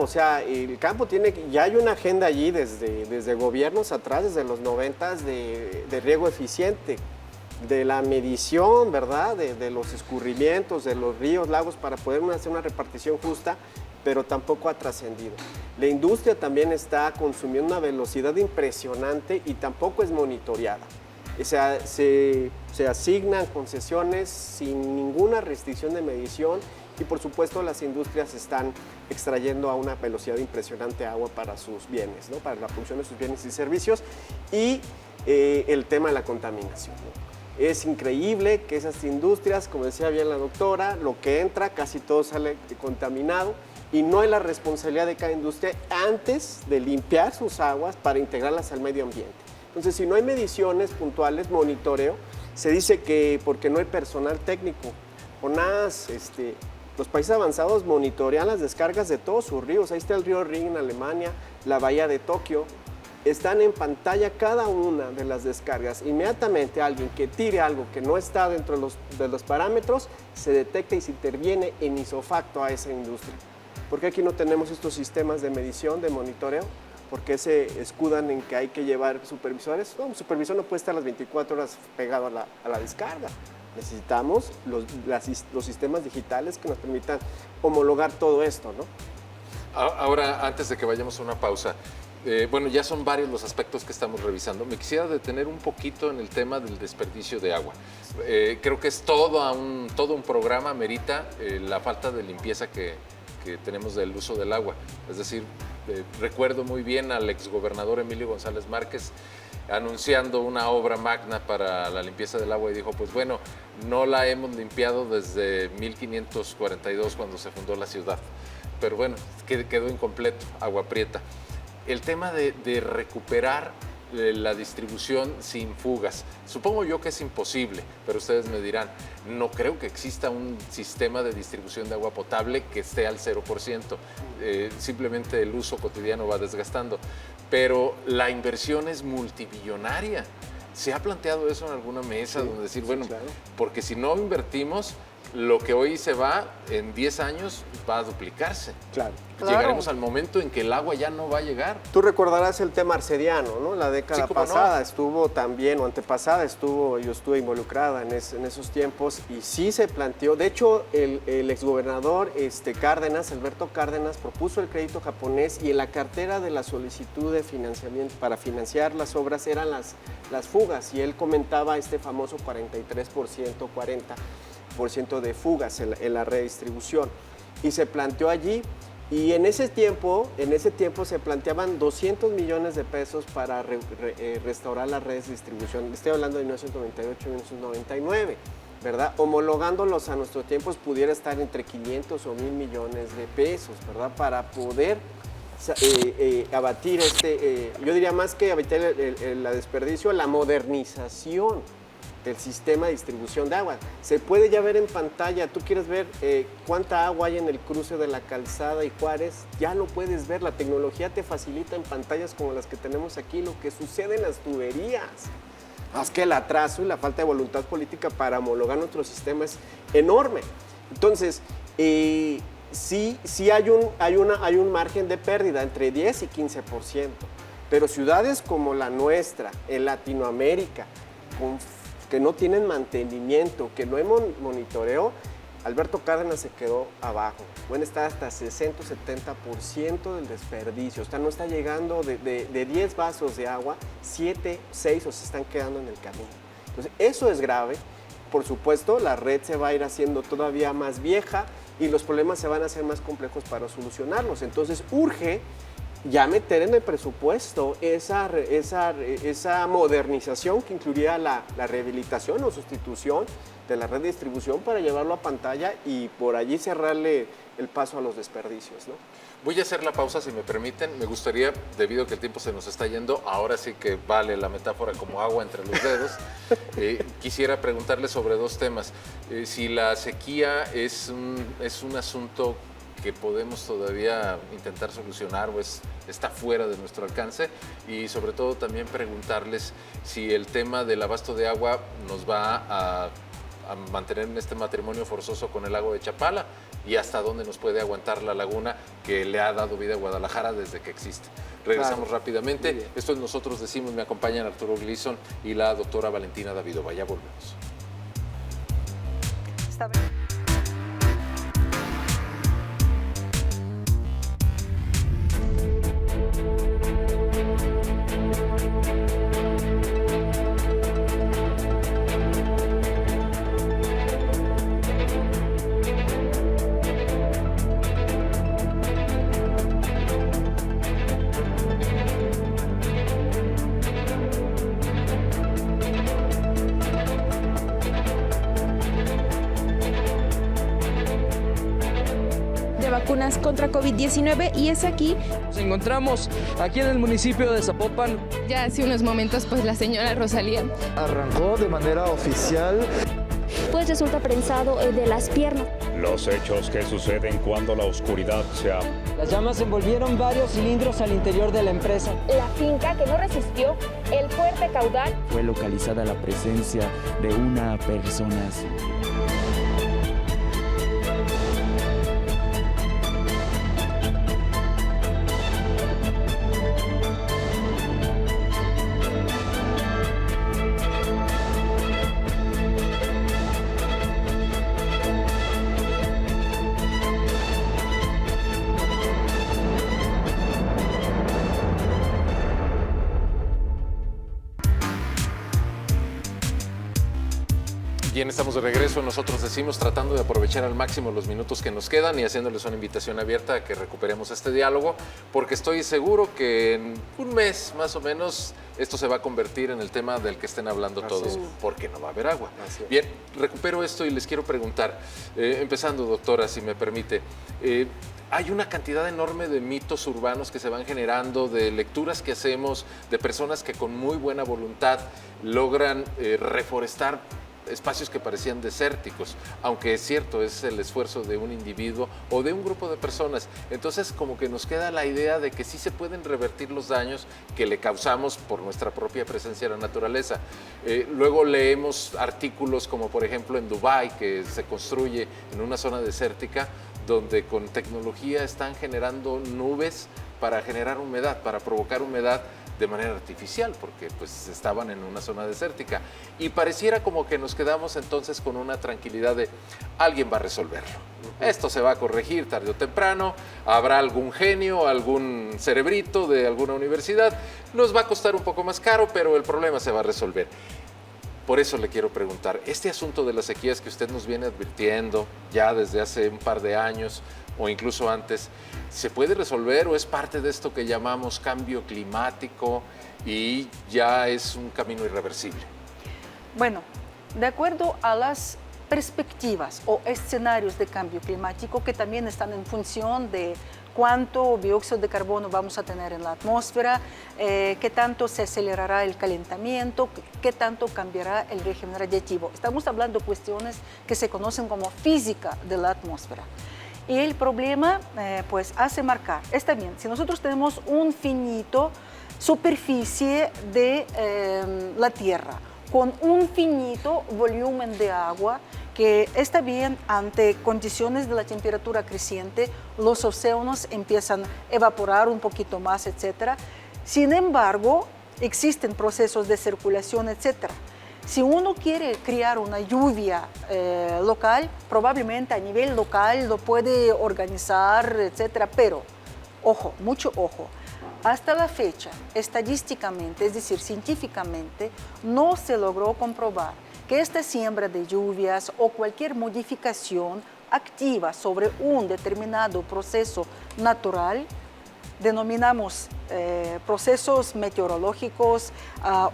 o sea, el campo ya hay una agenda allí desde gobiernos atrás, desde los 90s de riego eficiente, de la medición, ¿verdad? De los escurrimientos, de los ríos, lagos, para poder hacer una repartición justa, pero tampoco ha trascendido. La industria también está consumiendo una velocidad impresionante y tampoco es monitoreada. O sea, se asignan concesiones sin ninguna restricción de medición y por supuesto las industrias están extrayendo a una velocidad impresionante agua para sus bienes, ¿no? Para la producción de sus bienes y servicios y el tema de la contaminación, ¿no? Es increíble que esas industrias, como decía bien la doctora, lo que entra casi todo sale contaminado y no hay la responsabilidad de cada industria antes de limpiar sus aguas para integrarlas al medio ambiente. Entonces, si no hay mediciones puntuales, monitoreo, se dice que porque no hay personal técnico, ONAS, los países avanzados monitorean las descargas de todos sus ríos. Ahí está el río Rin en Alemania, la bahía de Tokio. Están en pantalla cada una de las descargas. Inmediatamente alguien que tire algo que no está dentro de los parámetros, se detecta y se interviene en isofacto a esa industria. ¿Por qué aquí no tenemos estos sistemas de medición, de monitoreo? ¿Por qué se escudan en que hay que llevar supervisores? No, un supervisor no puede estar las 24 horas pegado a la descarga. Necesitamos los sistemas digitales que nos permitan homologar todo esto, ¿no? Ahora, antes de que vayamos a una pausa, bueno, ya son varios los aspectos que estamos revisando. Me quisiera detener un poquito en el tema del desperdicio de agua. Creo que es todo un programa, merita la falta de limpieza que tenemos del uso del agua. Es decir, recuerdo muy bien al exgobernador Emilio González Márquez anunciando una obra magna para la limpieza del agua y dijo, pues bueno, no la hemos limpiado desde 1542 cuando se fundó la ciudad. Pero bueno, quedó incompleto, agua prieta. El tema de recuperar la distribución sin fugas. Supongo yo que es imposible, pero ustedes me dirán, no creo que exista un sistema de distribución de agua potable que esté al 0%. Simplemente el uso cotidiano va desgastando. Pero la inversión es multibillonaria. ¿Se ha planteado eso en alguna mesa? Sí, donde decir, sí, bueno, claro, porque si no invertimos, lo que hoy se va, en 10 años va a duplicarse. Claro. Llegaremos al momento en que el agua ya no va a llegar. Tú recordarás el tema arcediano, ¿no? La década pasada estuvo también, o antepasada yo estuve involucrada en esos tiempos y sí se planteó. De hecho, el exgobernador Cárdenas, Alberto Cárdenas, propuso el crédito japonés y en la cartera de la solicitud de financiamiento para financiar las obras eran las fugas y él comentaba este famoso 43%, 40%. 40% de fugas en la red de distribución. Y se planteó allí, y en ese tiempo se planteaban 200 millones de pesos para restaurar las redes de distribución. Estoy hablando de 1998 y 1999, ¿verdad? Homologándolos a nuestros tiempos pudiera estar entre 500 o 1,000 millones de pesos, ¿verdad? Para poder abatir yo diría más que abatir el desperdicio, la modernización del sistema de distribución de agua. Se puede ya ver en pantalla, tú quieres ver cuánta agua hay en el cruce de la Calzada y Juárez, ya lo puedes ver, la tecnología te facilita en pantallas como las que tenemos aquí lo que sucede en las tuberías. Más que el atraso y la falta de voluntad política para homologar nuestro sistema es enorme. Entonces, sí hay un margen de pérdida entre 10 y 15%, pero ciudades como la nuestra, en Latinoamérica, que no tienen mantenimiento, que no hay monitoreo, Alberto Cárdenas se quedó abajo. Pueden estar hasta 60 o 70% del desperdicio. O sea, no está llegando de 10 vasos de agua, 7, 6 o se están quedando en el camino. Entonces, eso es grave. Por supuesto, la red se va a ir haciendo todavía más vieja y los problemas se van a hacer más complejos para solucionarlos. Entonces, urge ya meter en el presupuesto esa modernización que incluiría la rehabilitación o sustitución de la red de distribución para llevarlo a pantalla y por allí cerrarle el paso a los desperdicios, ¿no? Voy a hacer la pausa, si me permiten. Me gustaría, debido a que el tiempo se nos está yendo, ahora sí que vale la metáfora como agua entre los dedos, quisiera preguntarle sobre dos temas. Si la sequía es un asunto que podemos todavía intentar solucionar o está fuera de nuestro alcance, y sobre todo también preguntarles si el tema del abasto de agua nos va a mantener en este matrimonio forzoso con el lago de Chapala y hasta dónde nos puede aguantar la laguna que le ha dado vida a Guadalajara desde que existe. Regresamos rápidamente. Esto es Nosotros Decimos. Me acompañan Arturo Gleason y la doctora Valentina Davidova. Ya volvemos. Está bien. Vacunas contra COVID-19 y es aquí. Nos encontramos aquí en el municipio de Zapopan. Ya hace unos momentos, pues la señora Rosalía Arrancó de manera oficial. Pues resulta prensado de las piernas. Los hechos que suceden cuando la oscuridad se abre. Las llamas envolvieron varios cilindros al interior de la empresa. La finca que no resistió el fuerte caudal. Fue localizada la presencia de una persona. Bien, estamos de regreso. Nosotros decimos, tratando de aprovechar al máximo los minutos que nos quedan y haciéndoles una invitación abierta a que recuperemos este diálogo, porque estoy seguro que en un mes más o menos esto se va a convertir en el tema del que estén hablando todos, porque no va a haber agua. Bien, recupero esto y les quiero preguntar, empezando, doctora, si me permite. Hay una cantidad enorme de mitos urbanos que se van generando, de lecturas que hacemos, de personas que con muy buena voluntad logran reforestar espacios que parecían desérticos, aunque es cierto, es el esfuerzo de un individuo o de un grupo de personas. Entonces, como que nos queda la idea de que sí se pueden revertir los daños que le causamos por nuestra propia presencia en la naturaleza. Luego leemos artículos como, por ejemplo, en Dubái, que se construye en una zona desértica, donde con tecnología están generando nubes para generar humedad, para provocar humedad de manera artificial, porque pues estaban en una zona desértica. Y pareciera como que nos quedamos entonces con una tranquilidad de alguien va a resolverlo. Esto se va a corregir tarde o temprano, habrá algún genio, algún cerebrito de alguna universidad, nos va a costar un poco más caro, pero el problema se va a resolver. Por eso le quiero preguntar, este asunto de las sequías que usted nos viene advirtiendo ya desde hace un par de años o incluso antes, ¿se puede resolver o es parte de esto que llamamos cambio climático y ya es un camino irreversible? Bueno, de acuerdo a las perspectivas o escenarios de cambio climático que también están en función de cuánto dióxido de carbono vamos a tener en la atmósfera, qué tanto se acelerará el calentamiento, qué tanto cambiará el régimen radiativo. Estamos hablando de cuestiones que se conocen como física de la atmósfera. Y el problema pues hace marcar, está bien, si nosotros tenemos un finito superficie de la Tierra, con un finito volumen de agua, que está bien ante condiciones de la temperatura creciente, los océanos empiezan a evaporar un poquito más, etc. Sin embargo, existen procesos de circulación, etc. Si uno quiere crear una lluvia local, probablemente a nivel local lo puede organizar, etc. Pero, ojo, mucho ojo, hasta la fecha, estadísticamente, es decir, científicamente, no se logró comprobar que esta siembra de lluvias o cualquier modificación activa sobre un determinado proceso natural, denominamos procesos meteorológicos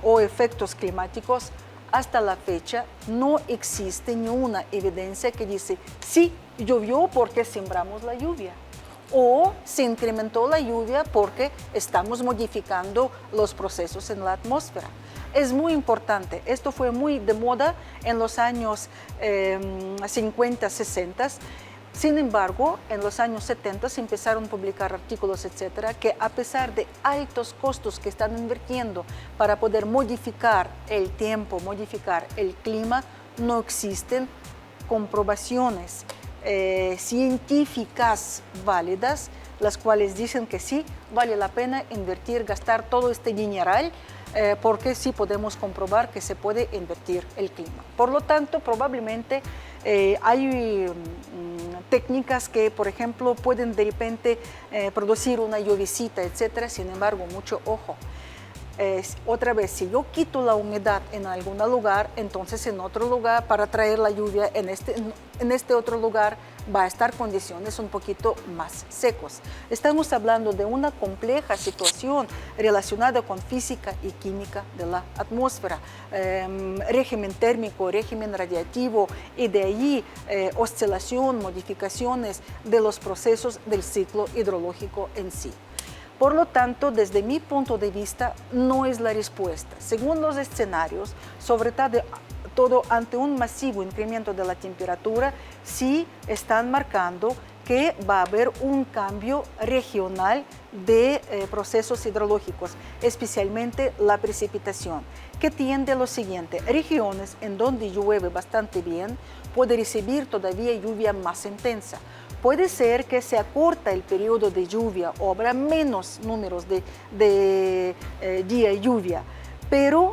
o efectos climáticos, hasta la fecha no existe ninguna evidencia que dice, sí, llovió porque sembramos la lluvia, o se incrementó la lluvia porque estamos modificando los procesos en la atmósfera. Es muy importante, esto fue muy de moda en los años 50, 60. Sin embargo, en los años 70 se empezaron a publicar artículos, etcétera, que a pesar de altos costos que están invirtiendo para poder modificar el tiempo, modificar el clima, no existen comprobaciones científicas válidas, las cuales dicen que sí, vale la pena invertir, gastar todo este dineral, porque sí podemos comprobar que se puede invertir el clima. Por lo tanto, probablemente hay técnicas que, por ejemplo, pueden de repente producir una lluviecita, etcétera. Sin embargo, mucho ojo. Otra vez, si yo quito la humedad en algún lugar, entonces en otro lugar, para traer la lluvia en este otro lugar, va a estar condiciones un poquito más secos. Estamos hablando de una compleja situación relacionada con física y química de la atmósfera, régimen térmico, régimen radiativo, y de ahí oscilación, modificaciones de los procesos del ciclo hidrológico en sí. Por lo tanto, desde mi punto de vista, no es la respuesta. Según los escenarios, sobre todo ante un masivo incremento de la temperatura, sí están marcando que va a haber un cambio regional de procesos hidrológicos, especialmente la precipitación, que tiende a lo siguiente: regiones en donde llueve bastante bien puede recibir todavía lluvia más intensa. Puede ser que se acorta el periodo de lluvia o habrá menos números de día de lluvia, pero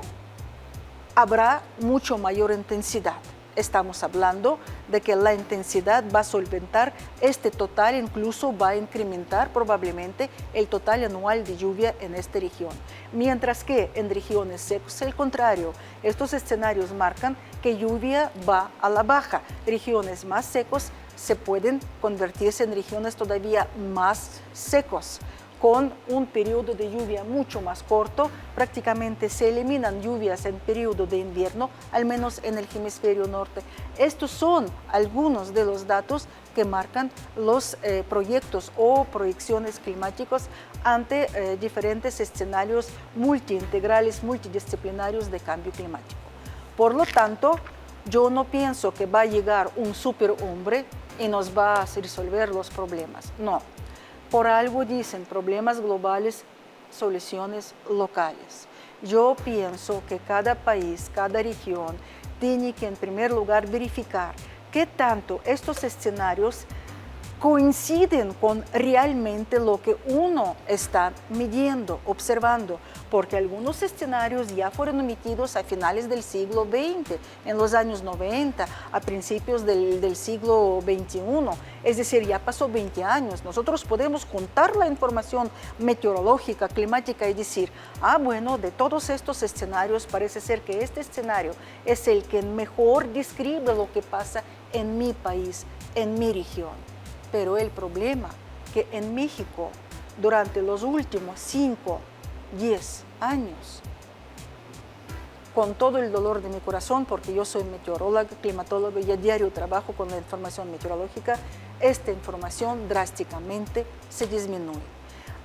habrá mucho mayor intensidad. Estamos hablando de que la intensidad va a solventar este total, incluso va a incrementar probablemente el total anual de lluvia en esta región. Mientras que en regiones secas, al contrario, estos escenarios marcan que lluvia va a la baja. Regiones más secos se pueden convertirse en regiones todavía más secos, con un periodo de lluvia mucho más corto. Prácticamente se eliminan lluvias en periodo de invierno, al menos en el hemisferio norte. Estos son algunos de los datos que marcan los proyectos o proyecciones climáticos ante diferentes escenarios multiintegrales, multidisciplinarios de cambio climático. Por lo tanto, yo no pienso que va a llegar un superhombre y nos va a resolver los problemas. No. Por algo dicen problemas globales, soluciones locales. Yo pienso que cada país, cada región, tiene que en primer lugar verificar qué tanto estos escenarios coinciden con realmente lo que uno está midiendo, observando. porque algunos escenarios ya fueron emitidos a finales del siglo XX, en los años 90, a principios del siglo XXI, es decir, ya pasó 20 años. Nosotros podemos contar la información meteorológica, climática y decir, bueno, de todos estos escenarios parece ser que este escenario es el que mejor describe lo que pasa en mi país, en mi región. Pero el problema que en México, durante los últimos 10 años, con todo el dolor de mi corazón, porque yo soy meteoróloga, climatóloga y a diario trabajo con la información meteorológica, esta información drásticamente se disminuye.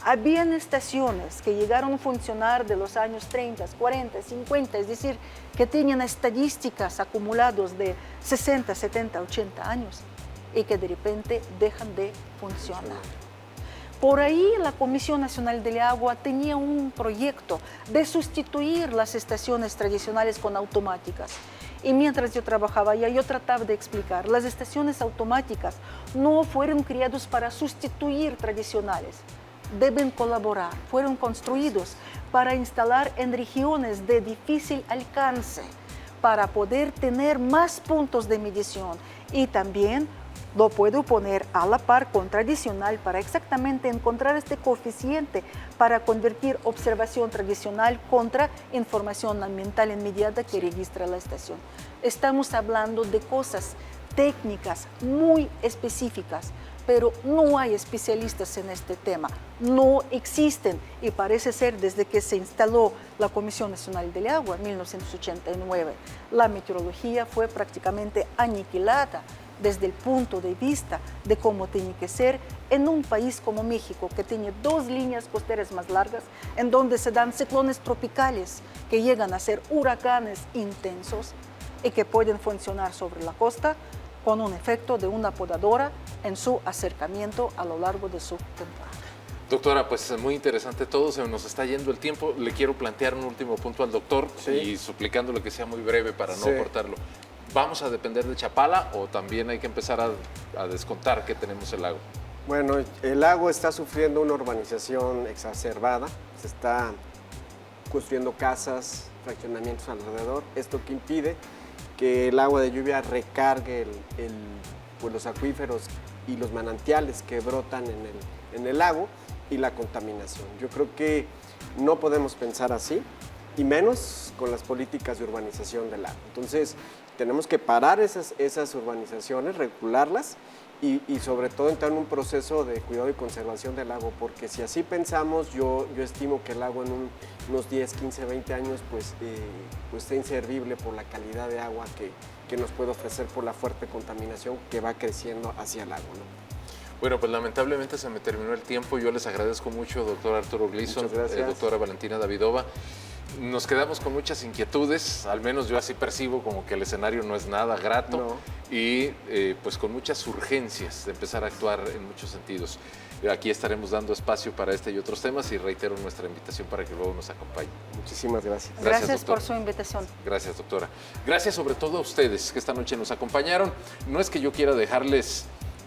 Habían estaciones que llegaron a funcionar de los años 30, 40, 50, es decir, que tenían estadísticas acumuladas de 60, 70, 80 años y que de repente dejan de funcionar. Por ahí la Comisión Nacional del Agua tenía un proyecto de sustituir las estaciones tradicionales con automáticas. Y mientras yo trabajaba allá, yo trataba de explicar, las estaciones automáticas no fueron creadas para sustituir tradicionales, deben colaborar, fueron construidos para instalar en regiones de difícil alcance, para poder tener más puntos de medición y también lo puedo poner a la par con tradicional para exactamente encontrar este coeficiente para convertir observación tradicional contra información ambiental inmediata que registra la estación. Estamos hablando de cosas técnicas muy específicas, pero no hay especialistas en este tema, no existen y parece ser desde que se instaló la Comisión Nacional del Agua en 1989, la meteorología fue prácticamente aniquilada desde el punto de vista de cómo tiene que ser en un país como México, que tiene 2 líneas costeras más largas, en donde se dan ciclones tropicales que llegan a ser huracanes intensos y que pueden funcionar sobre la costa con un efecto de una podadora en su acercamiento a lo largo de su temporada. Doctora, pues muy interesante todo, se nos está yendo el tiempo. Le quiero plantear un último punto al doctor y suplicándole que sea muy breve para no cortarlo. ¿Vamos a depender de Chapala o también hay que empezar a descontar que tenemos el lago? Bueno, el lago está sufriendo una urbanización exacerbada, se está construyendo casas, fraccionamientos alrededor, esto que impide que el agua de lluvia recargue pues los acuíferos y los manantiales que brotan en el lago y la contaminación. Yo creo que no podemos pensar así, y menos con las políticas de urbanización del lago. Entonces, tenemos que parar esas urbanizaciones, regularlas y sobre todo entrar en un proceso de cuidado y conservación del lago, porque si así pensamos, yo estimo que el lago en unos 10, 15, 20 años pues está inservible por la calidad de agua que nos puede ofrecer por la fuerte contaminación que va creciendo hacia el lago, ¿no? Bueno, pues lamentablemente se me terminó el tiempo. Yo les agradezco mucho, doctor Arturo Gleason, doctora Valentina Davidova. Nos quedamos con muchas inquietudes, al menos yo así percibo como que el escenario no es nada grato y pues con muchas urgencias de empezar a actuar en muchos sentidos. Aquí estaremos dando espacio para este y otros temas y reitero nuestra invitación para que luego nos acompañe. Muchísimas gracias. Gracias por su invitación. Gracias, doctora. Gracias sobre todo a ustedes que esta noche nos acompañaron. No es que yo quiera dejarles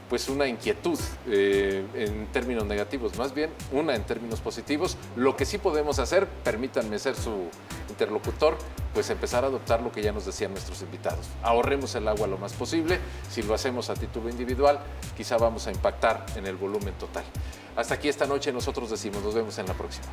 pues una inquietud en términos negativos, más bien una en términos positivos. Lo que sí podemos hacer, permítanme ser su interlocutor, pues empezar a adoptar lo que ya nos decían nuestros invitados. Ahorremos el agua lo más posible. Si lo hacemos a título individual, quizá vamos a impactar en el volumen total. Hasta aquí esta noche nosotros decimos, nos vemos en la próxima.